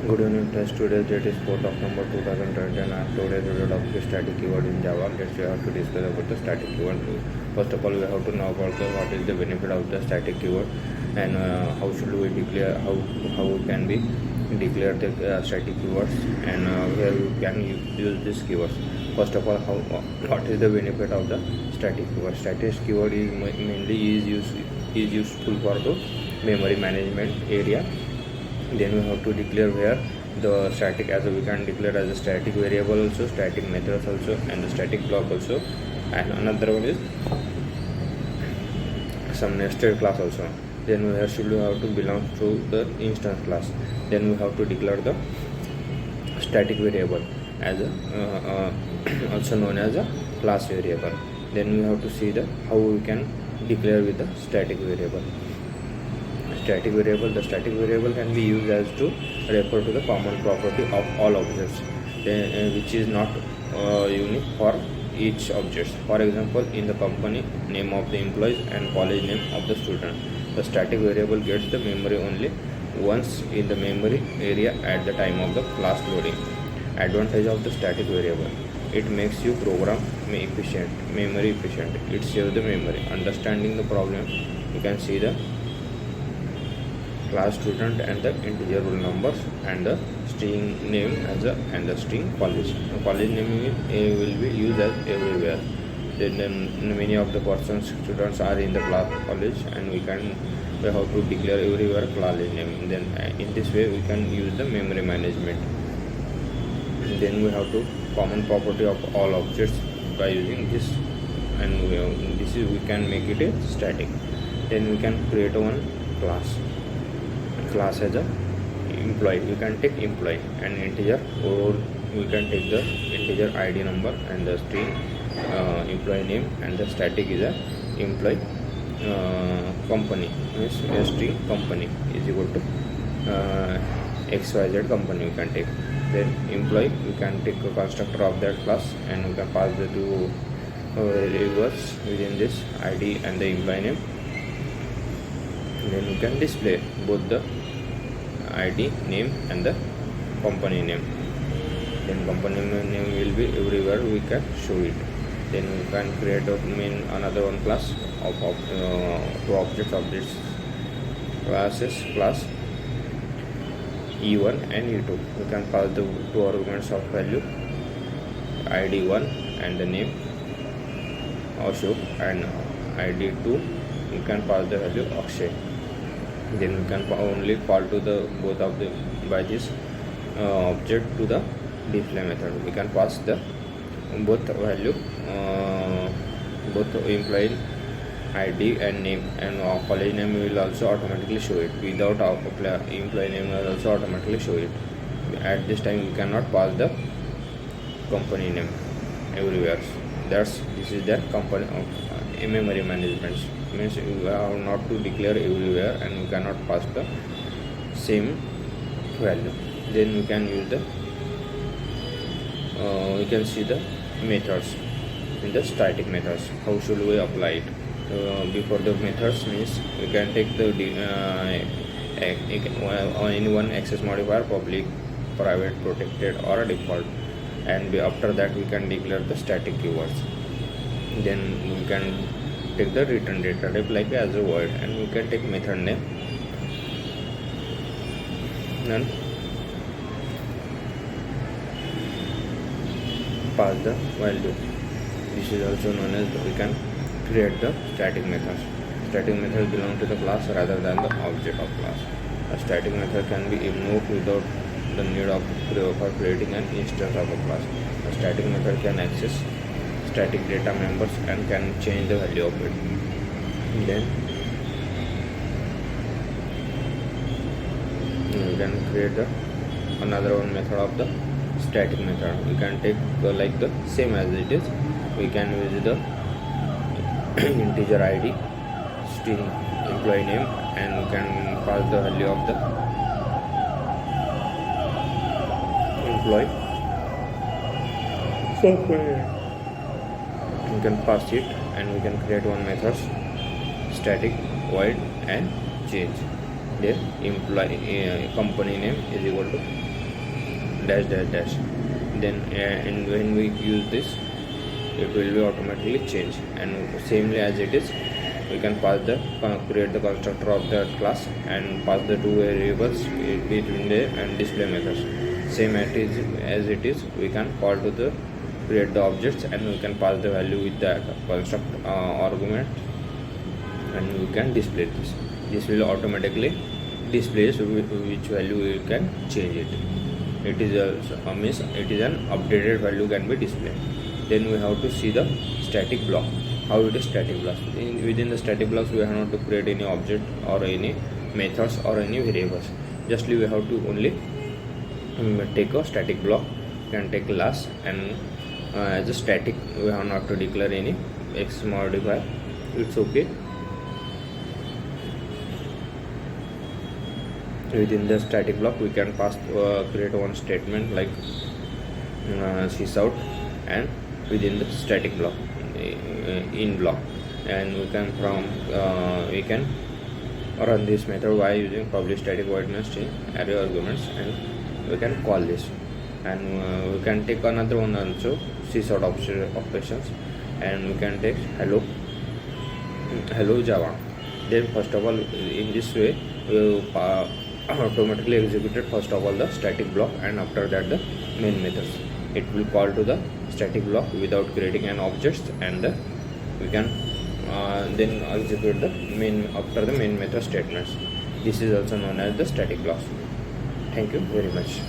Good evening class. Today date is 4th October 2020 and today we will talk static keyword in Java. Let's we have to discuss about the static keyword. First of all, we have to know about what is the benefit of the static keyword and how should we declare how can we declare the static keywords and where we can use these keywords. First of all, what is the benefit of the static keyword? Static keyword is mainly is useful for the memory management area. Then we have to declare where the static, as we can declare as a static variable also, static methods also, and the static block also, and another one is some nested class also. Then where should we have to belong to the instance class. Then we have to declare the static variable as a also known as a class variable. Then we have to see the how we can declare with the static variable. The static variable can be used as to refer to the common property of all objects, which is not unique for each object. For example, in the company name of the employees and college name of the student, the static variable gets the memory only once in the memory area at the time of the class loading. Advantage of the static variable: it makes you program memory efficient. It saves the memory. Understanding the problem, you can see the class student and the integer roll numbers and the string name as a and the string college. The college name will be used as everywhere. Then many of the persons students are in the class college, and we have to declare everywhere college name. Then in this way we can use the memory management. Then we have to common property of all objects by using this, and we can make it a static. Then we can create one class as a employee. We can take employee and integer, or we can take the integer id number and the string employee name, and the static is a employee company, means a string company is equal to xyz company we can take. Then employee, we can take a constructor of that class, and we can pass the two variables within this id and the employee name. Then we can display both the id name and the company name. Then company name will be everywhere, we can show it. Then we can create another one class of two objects of this classes, class e1 and e2. We can pass the two arguments of value id1 and the name Ashok, and id2 we can pass the value Akshay. Then we can only call to the both of the by this object to the display method. We can pass the both value both employee id and name, and college name will also automatically show it. Without employee name will also automatically show it. At this time we cannot pass the company name everywhere. This is the company of memory management. Means we have not to declare everywhere, and we cannot pass the same value. Then we can use the we can see the methods in the static methods. How should we apply it? Before the methods means we can take the any one access modifier, public, private, protected, or a default, and after that we can declare the static keywords. Then we can take the return data type like as a void, and we can take method name and pass the value. This is also known as we can create the static methods. Static methods belong to the class rather than the object of class. A static method can be invoked without the need of creating an instance of a class. A static method can access static data members and can change the value of it. Then we can create another one method of the static method. We can take like the same as it is. We can use the integer id, string employee name, and we can pass the value of the employee software. We can pass it, and we can create one method static void and change. Then employee company name is equal to dash dash dash. Then and when we use this, it will be automatically change. And samely as it is, we can pass the create the constructor of that class and pass the two variables between the and display methods. Same as it is, we can call to the create the objects and we can pass the value with the construct argument, and we can display this. This will automatically displays which value we can change it. It is it is an updated value can be displayed. Then we have to see the static block. How it is static blocks. Within the static blocks, we have not to create any object or any methods or any variables. Justly we have to only take a static block, can take class, and as a static we have not to declare any x modifier. It's okay. Within the static block we can pass create one statement like sysout, and within the static block in block, and we can we can run this method by using public static void main string array arguments, and we can call this. And we can take another one also, sysout operations, and we can take hello Java. Then first of all, in this way we automatically executed first of all the static block, and after that the main methods. It will call to the static block without creating an object, and we can then execute the main after the main method statements. This is also known as the static blocks. Thank you very much.